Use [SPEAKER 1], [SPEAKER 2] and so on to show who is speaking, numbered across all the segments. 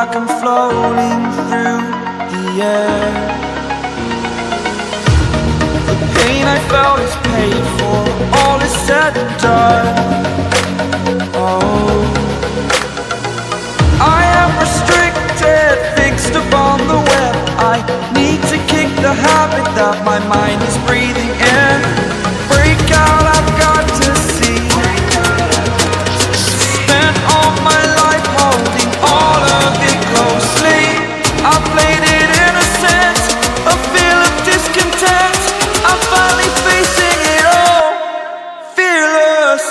[SPEAKER 1] like I'm floating through the air. The pain I felt is paid for, all is said and done. Oh, I am restricted, fixed upon the web. I need to kick the habit that my mind is breathing in. Break out, I've got to see. Spent all my life holding all of it closely. I played it innocent, a feel of discontent. I'm finally facing it all, fearless.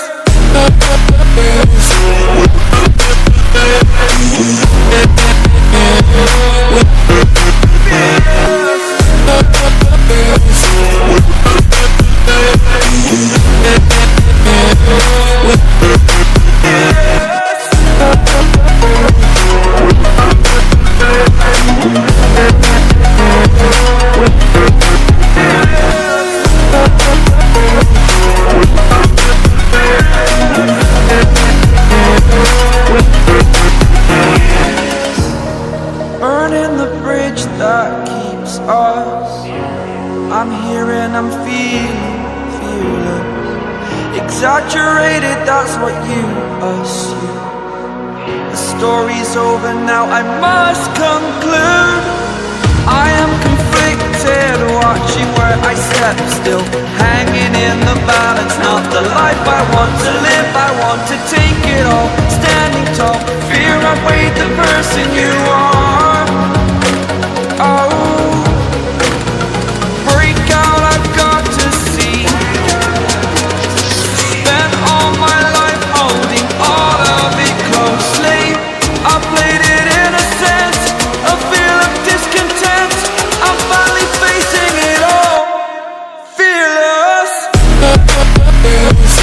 [SPEAKER 1] Burning the bridge that keeps us. I'm here and I'm feeling fearless. Exaggerated, that's what you assume. The story's over now, I must conclude. I am conflicted, watching where I step still, hanging in the balance. Not the life I want to live, I want to take it all. Standing tall, fear outweighed the person you are. Oh, break out, I've got to see. Spent all my life holding all of it closely. I played it innocent, a feel of discontent. I'm finally facing it all, fearless. Fearless.